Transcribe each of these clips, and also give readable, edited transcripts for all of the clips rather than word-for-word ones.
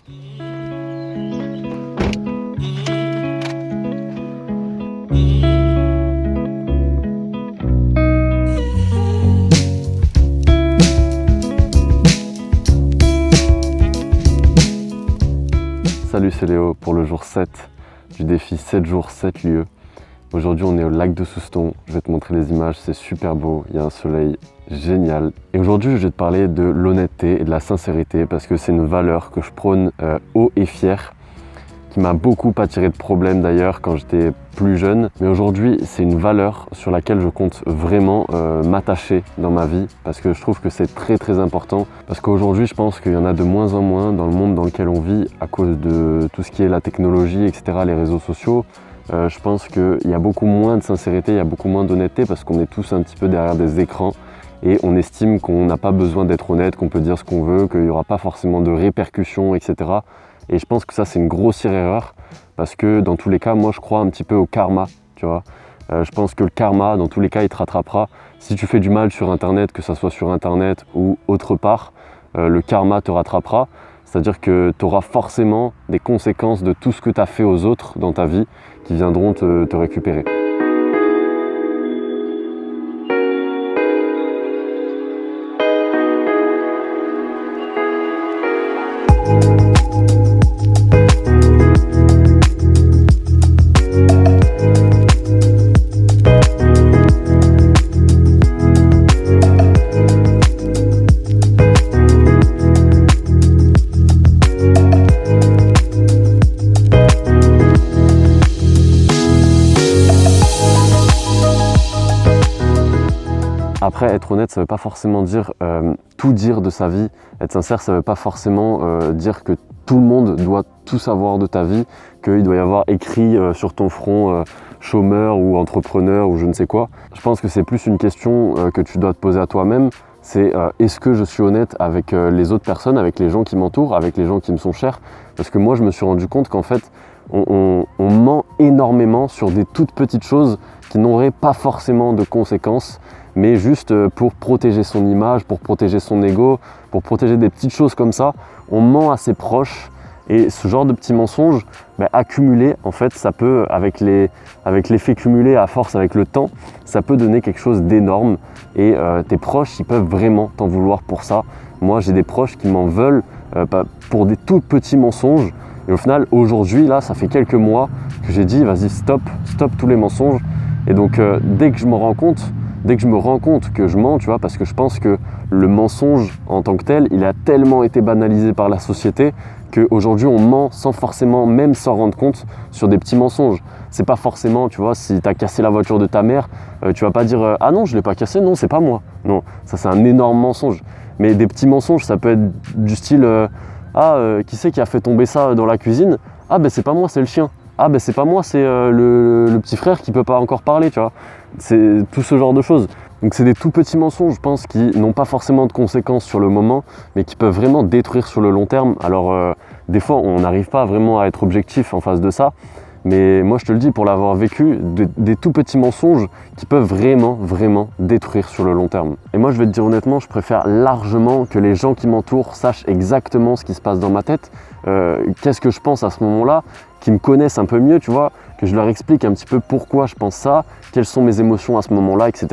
Salut, c'est Léo pour le jour 7 du défi 7 jours 7 lieux. Aujourd'hui on est au lac de Souston, je vais te montrer les images, c'est super beau, il y a un soleil génial. Et aujourd'hui je vais te parler de l'honnêteté et de la sincérité parce que c'est une valeur que je prône haut et fier, qui m'a beaucoup attiré de problèmes d'ailleurs quand j'étais plus jeune. Mais aujourd'hui c'est une valeur sur laquelle je compte vraiment m'attacher dans ma vie parce que je trouve que c'est très important. Parce qu'aujourd'hui je pense qu'il y en a de moins en moins dans le monde dans lequel on vit à cause de tout ce qui est la technologie, etc., les réseaux sociaux. Je pense qu'il y a beaucoup moins de sincérité, il y a beaucoup moins d'honnêteté parce qu'on est tous un petit peu derrière des écrans et on estime qu'on n'a pas besoin d'être honnête, qu'on peut dire ce qu'on veut, qu'il n'y aura pas forcément de répercussions, etc. Et je pense que ça c'est une grossière erreur parce que dans tous les cas, moi je crois un petit peu au karma, tu vois. Je pense que le karma, dans tous les cas, il te rattrapera. Si tu fais du mal sur internet, que ça soit sur internet ou autre part, le karma te rattrapera. C'est-à-dire que tu auras forcément des conséquences de tout ce que tu as fait aux autres dans ta vie qui viendront te récupérer. Après, être honnête, ça ne veut pas forcément dire tout dire de sa vie. Être sincère, ça ne veut pas forcément dire que tout le monde doit tout savoir de ta vie, qu'il doit y avoir écrit sur ton front chômeur ou entrepreneur ou je ne sais quoi. Je pense que c'est plus une question que tu dois te poser à toi-même. C'est est-ce que je suis honnête avec les autres personnes, avec les gens qui m'entourent, avec les gens qui me sont chers? Parce que moi, je me suis rendu compte qu'en fait, on ment énormément sur des toutes petites choses qui n'auraient pas forcément de conséquences, mais juste pour protéger son image, pour protéger son ego, pour protéger des petites choses comme ça. On ment à ses proches et ce genre de petits mensonges, accumulés, en fait, ça peut, avec l'effet cumulé à force avec le temps, ça peut donner quelque chose d'énorme et tes proches, ils peuvent vraiment t'en vouloir pour ça. Moi, j'ai des proches qui m'en veulent pour des tout petits mensonges et au final, aujourd'hui, là, ça fait quelques mois que j'ai dit, vas-y, stop tous les mensonges. Et donc, dès que je me rends compte que je mens, tu vois, parce que je pense que le mensonge en tant que tel, il a tellement été banalisé par la société qu'aujourd'hui on ment sans forcément même s'en rendre compte sur des petits mensonges. C'est pas forcément, tu vois, si tu as cassé la voiture de ta mère, tu vas pas dire ah non, je l'ai pas cassé, non, c'est pas moi. Non, ça c'est un énorme mensonge. Mais des petits mensonges, ça peut être du style qui c'est qui a fait tomber ça dans la cuisine? Ah ben c'est pas moi, c'est le chien. Ah ben c'est pas moi, c'est le petit frère qui peut pas encore parler, tu vois. C'est tout ce genre de choses. Donc c'est des tout petits mensonges, je pense, qui n'ont pas forcément de conséquences sur le moment, mais qui peuvent vraiment détruire sur le long terme. Alors des fois, on n'arrive pas vraiment à être objectif en face de ça, mais moi je te le dis, pour l'avoir vécu, des tout petits mensonges qui peuvent vraiment détruire sur le long terme. Et moi je vais te dire honnêtement, je préfère largement que les gens qui m'entourent sachent exactement ce qui se passe dans ma tête, qu'est-ce que je pense à ce moment-là, qui me connaissent un peu mieux, tu vois, que je leur explique un petit peu pourquoi je pense ça, quelles sont mes émotions à ce moment-là, etc.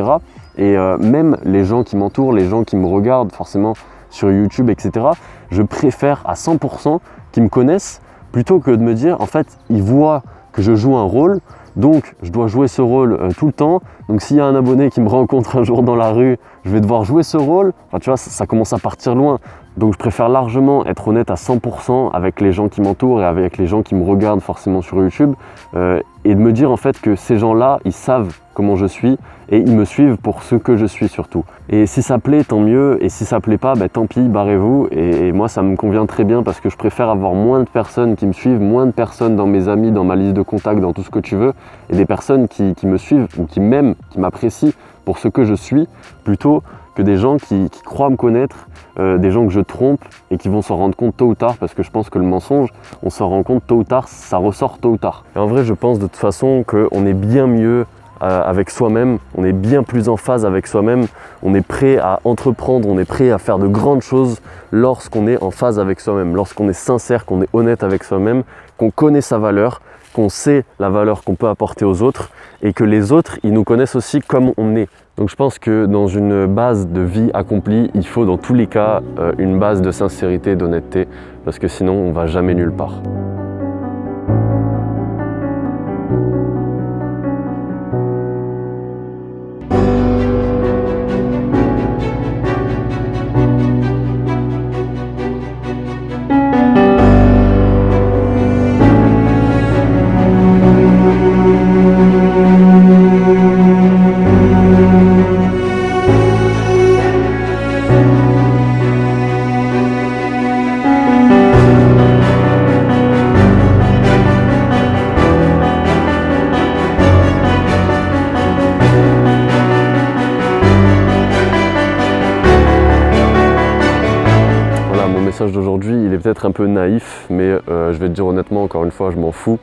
Et même les gens qui m'entourent, les gens qui me regardent forcément sur YouTube, etc., je préfère à 100% qu'ils me connaissent plutôt que de me dire, en fait, ils voient que je joue un rôle, donc je dois jouer ce rôle tout le temps. Donc s'il y a un abonné qui me rencontre un jour dans la rue, je vais devoir jouer ce rôle. Enfin, tu vois, ça commence à partir loin. Donc je préfère largement être honnête à 100% avec les gens qui m'entourent et avec les gens qui me regardent forcément sur YouTube et de me dire en fait que ces gens-là, ils savent comment je suis et ils me suivent pour ce que je suis surtout. Et si ça plaît, tant mieux, et si ça plaît pas, tant pis, barrez-vous. Et moi, ça me convient très bien parce que je préfère avoir moins de personnes qui me suivent, moins de personnes dans mes amis, dans ma liste de contacts, dans tout ce que tu veux, et des personnes qui me suivent ou qui m'aiment, qui m'apprécient pour ce que je suis, plutôt que des gens qui croient me connaître, des gens que je trompe et qui vont s'en rendre compte tôt ou tard, parce que je pense que le mensonge, on s'en rend compte tôt ou tard, ça ressort tôt ou tard. Et en vrai, je pense de toute façon qu'on est bien mieux avec soi-même, on est bien plus en phase avec soi-même, on est prêt à entreprendre, on est prêt à faire de grandes choses lorsqu'on est en phase avec soi-même, lorsqu'on est sincère, qu'on est honnête avec soi-même, qu'on connaît sa valeur, qu'on sait la valeur qu'on peut apporter aux autres et que les autres, ils nous connaissent aussi comme on est. Donc je pense que dans une base de vie accomplie, il faut dans tous les cas une base de sincérité et d'honnêteté parce que sinon on va jamais nulle part. D'aujourd'hui, il est peut-être un peu naïf, mais je vais te dire honnêtement, encore une fois, je m'en fous.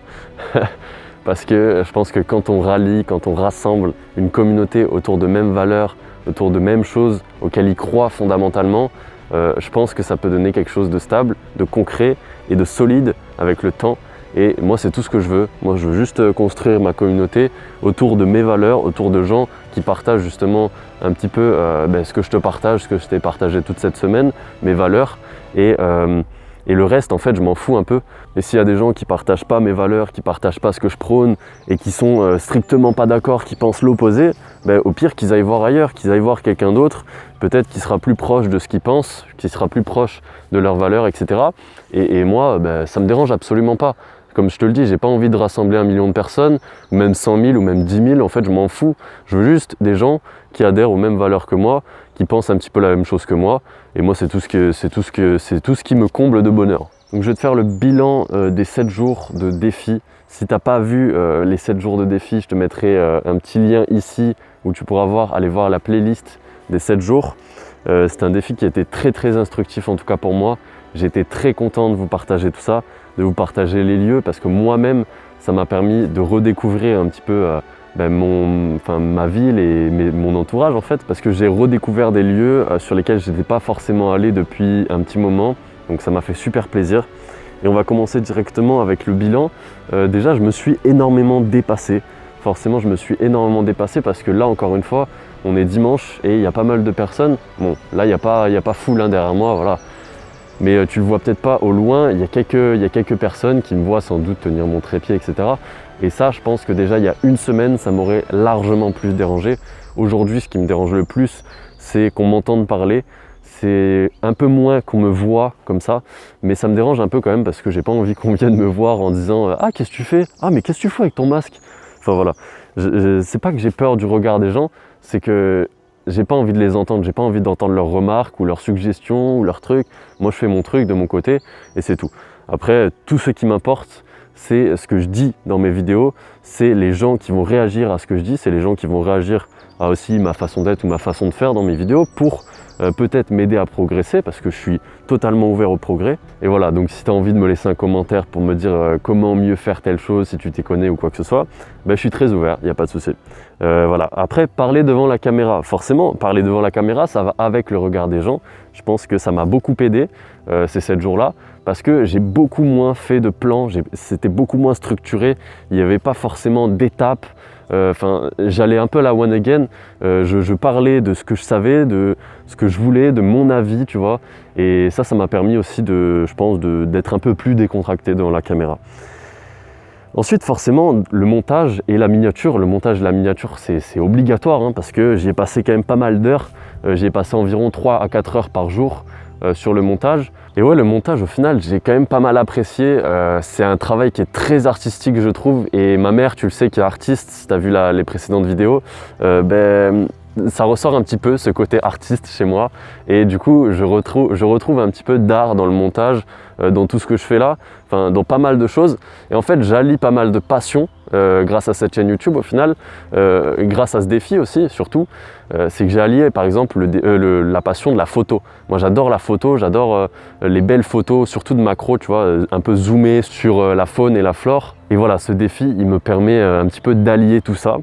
Parce que je pense que quand on rallie, quand on rassemble une communauté autour de mêmes valeurs, autour de mêmes choses auxquelles ils croient fondamentalement, je pense que ça peut donner quelque chose de stable, de concret et de solide avec le temps. Et moi, c'est tout ce que je veux. Moi, je veux juste construire ma communauté autour de mes valeurs, autour de gens qui partagent justement un petit peu ce que je te partage, ce que je t'ai partagé toute cette semaine, mes valeurs. Et le reste, en fait, je m'en fous un peu. Et s'il y a des gens qui partagent pas mes valeurs, qui partagent pas ce que je prône et qui sont strictement pas d'accord, qui pensent l'opposé, au pire qu'ils aillent voir ailleurs, qu'ils aillent voir quelqu'un d'autre, peut-être qui sera plus proche de ce qu'ils pensent, qui sera plus proche de leurs valeurs, etc. Et moi, ça me dérange absolument pas. Comme je te le dis, j'ai pas envie de rassembler 1 million de personnes, ou même 100 000 ou même 10 000, en fait je m'en fous. Je veux juste des gens qui adhèrent aux mêmes valeurs que moi, qui pensent un petit peu la même chose que moi, et moi c'est tout ce qui me comble de bonheur. Donc je vais te faire le bilan des 7 jours de défi. Si t'as pas vu les 7 jours de défi, je te mettrai un petit lien ici où tu pourras aller voir la playlist des 7 jours. C'est un défi qui a été très instructif en tout cas pour moi. J'ai été très content de vous partager tout ça, de vous partager les lieux parce que moi-même, ça m'a permis de redécouvrir un petit peu ma ville et mon entourage en fait, parce que j'ai redécouvert des lieux sur lesquels je n'étais pas forcément allé depuis un petit moment, donc ça m'a fait super plaisir. Et on va commencer directement avec le bilan. Déjà, je me suis énormément dépassé. Forcément, je me suis énormément dépassé parce que là, encore une fois, on est dimanche et il y a pas mal de personnes. Bon, là, il n'y a pas foule derrière moi, voilà. Mais tu le vois peut-être pas au loin, il y a quelques personnes qui me voient sans doute tenir mon trépied, etc. Et ça, je pense que déjà il y a une semaine, ça m'aurait largement plus dérangé. Aujourd'hui, ce qui me dérange le plus, c'est qu'on m'entende parler. C'est un peu moins qu'on me voit comme ça, mais ça me dérange un peu quand même parce que j'ai pas envie qu'on vienne me voir en disant « Ah, qu'est-ce que tu fais ? Ah, mais qu'est-ce que tu fais avec ton masque ?» Enfin voilà, c'est pas que j'ai peur du regard des gens, c'est que j'ai pas envie de les entendre, j'ai pas envie d'entendre leurs remarques ou leurs suggestions ou leurs trucs. Moi, je fais mon truc de mon côté et c'est tout. Après, tout ce qui m'importe, c'est ce que je dis dans mes vidéos, c'est les gens qui vont réagir à ce que je dis, c'est les gens qui vont réagir à aussi ma façon d'être ou ma façon de faire dans mes vidéos pour peut-être m'aider à progresser parce que je suis totalement ouvert au progrès. Et voilà, donc si tu as envie de me laisser un commentaire pour me dire comment mieux faire telle chose, si tu t'y connais ou quoi que ce soit, je suis très ouvert, il n'y a pas de souci. Voilà. Après, parler devant la caméra, forcément, parler devant la caméra, ça va avec le regard des gens. Je pense que ça m'a beaucoup aidé ces 7 jours-là parce que j'ai beaucoup moins fait de plans, c'était beaucoup moins structuré, il n'y avait pas forcément d'étapes. J'allais un peu à la one again, je parlais de ce que je savais, de ce que je voulais, de mon avis, tu vois. Et ça m'a permis aussi, je pense, d'être un peu plus décontracté devant la caméra. Ensuite, forcément, le montage et la miniature. Le montage et la miniature, c'est obligatoire hein, parce que j'y ai passé quand même pas mal d'heures. J'y ai passé environ 3 à 4 heures par jour sur le montage. Et ouais, le montage, au final, j'ai quand même pas mal apprécié. C'est un travail qui est très artistique, je trouve. Et ma mère, tu le sais, qui est artiste, si tu as vu les précédentes vidéos, ça ressort un petit peu ce côté artiste chez moi. Et du coup, je retrouve un petit peu d'art dans le montage, dans tout ce que je fais là, dans pas mal de choses. Et en fait, j'allie pas mal de passion grâce à cette chaîne YouTube au final, grâce à ce défi aussi, surtout. C'est que j'ai allié par exemple la passion de la photo. Moi j'adore la photo, j'adore les belles photos, surtout de macro, tu vois, un peu zoomé sur la faune et la flore. Et voilà, ce défi, il me permet un petit peu d'allier tout ça.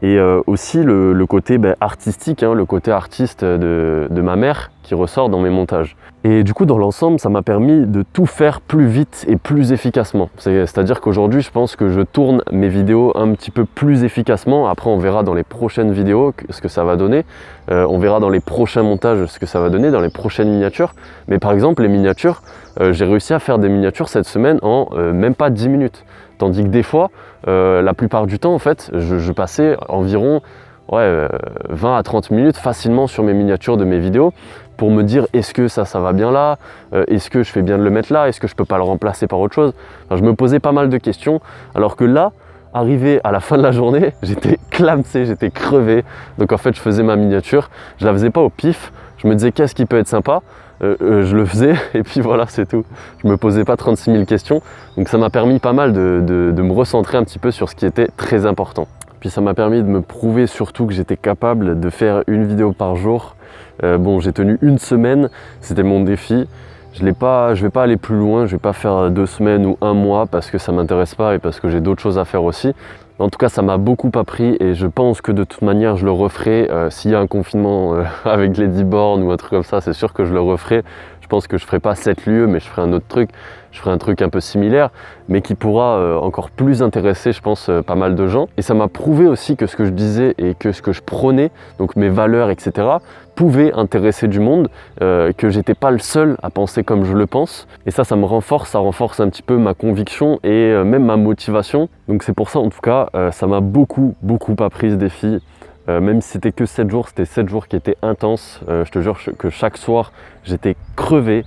Et aussi le côté artistique, hein, le côté artiste de ma mère qui ressort dans mes montages. Et du coup, dans l'ensemble, ça m'a permis de tout faire plus vite et plus efficacement. C'est-à-dire qu'aujourd'hui, je pense que je tourne mes vidéos un petit peu plus efficacement. Après, on verra dans les prochaines vidéos ce que ça va donner. On verra dans les prochains montages ce que ça va donner, dans les prochaines miniatures. Mais par exemple, les miniatures, j'ai réussi à faire des miniatures cette semaine en même pas 10 minutes. Tandis que des fois, la plupart du temps, en fait, je passais environ 20 à 30 minutes facilement sur mes miniatures de mes vidéos pour me dire est-ce que ça va bien là, est-ce que je fais bien de le mettre là, est-ce que je peux pas le remplacer par autre chose. Enfin, je me posais pas mal de questions, alors que là, arrivé à la fin de la journée, j'étais clamsé, j'étais crevé. Donc en fait, je faisais ma miniature, je la faisais pas au pif, je me disais qu'est-ce qui peut être sympa, je le faisais et puis voilà, c'est tout. Je me posais pas 36 000 questions, donc ça m'a permis pas mal de me recentrer un petit peu sur ce qui était très important. Puis ça m'a permis de me prouver surtout que j'étais capable de faire une vidéo par jour. Bon, j'ai tenu une semaine, c'était mon défi. Je vais pas aller plus loin, je vais pas faire 2 semaines ou 1 mois parce que ça m'intéresse pas et parce que j'ai d'autres choses à faire aussi. En tout cas, ça m'a beaucoup appris et je pense que de toute manière, je le referai. S'il y a un confinement avec les 10 bornes ou un truc comme ça, c'est sûr que je le referai. Je pense que je ferai pas 7 lieux, mais je ferai un autre truc. Je ferai un truc un peu similaire, mais qui pourra encore plus intéresser, je pense, pas mal de gens. Et ça m'a prouvé aussi que ce que je disais et que ce que je prônais, donc mes valeurs, etc., pouvait intéresser du monde, que j'étais pas le seul à penser comme je le pense. Et ça me renforce, ça renforce un petit peu ma conviction et même ma motivation. Donc c'est pour ça, en tout cas, ça m'a beaucoup appris ce défi. Même si c'était que 7 jours, c'était 7 jours qui étaient intenses. Je te jure que chaque soir, j'étais crevé.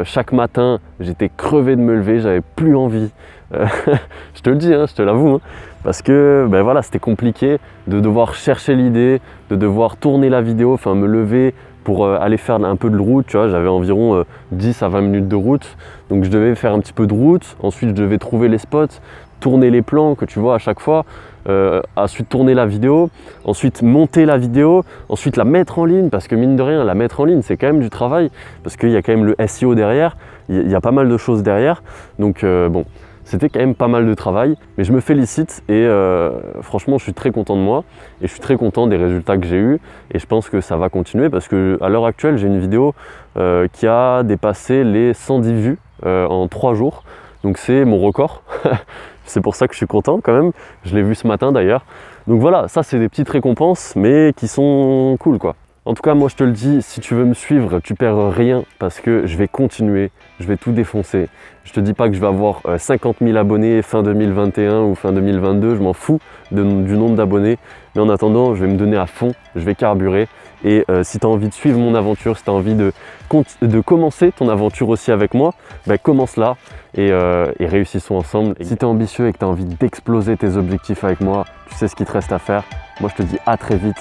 Chaque matin, j'étais crevé de me lever, j'avais plus envie. Je te le dis, hein, je te l'avoue. Hein, parce que voilà, c'était compliqué de devoir chercher l'idée, de devoir tourner la vidéo, enfin me lever pour aller faire un peu de route. Tu vois, j'avais environ 10 à 20 minutes de route. Donc je devais faire un petit peu de route. Ensuite, je devais trouver les spots, tourner les plans que tu vois à chaque fois. Ensuite tourner la vidéo, ensuite monter la vidéo, ensuite la mettre en ligne, parce que mine de rien, la mettre en ligne, c'est quand même du travail, parce qu'il y a quand même le SEO derrière, il y a pas mal de choses derrière, donc bon, c'était quand même pas mal de travail, mais je me félicite et franchement, je suis très content de moi, et je suis très content des résultats que j'ai eus, et je pense que ça va continuer, parce que à l'heure actuelle, j'ai une vidéo qui a dépassé les 110 vues en 3 jours, donc c'est mon record. C'est pour ça que je suis content quand même, je l'ai vu ce matin d'ailleurs. Donc voilà, ça c'est des petites récompenses mais qui sont cool quoi. En tout cas moi je te le dis, si tu veux me suivre, tu perds rien parce que je vais continuer, je vais tout défoncer. Je te dis pas que je vais avoir 50 000 abonnés fin 2021 ou fin 2022, je m'en fous du nombre d'abonnés. Mais en attendant, je vais me donner à fond, je vais carburer. Et si tu as envie de suivre mon aventure, si tu as envie de commencer ton aventure aussi avec moi, commence là et réussissons ensemble. Et si tu es ambitieux et que tu as envie d'exploser tes objectifs avec moi, tu sais ce qu'il te reste à faire. Moi je te dis à très vite.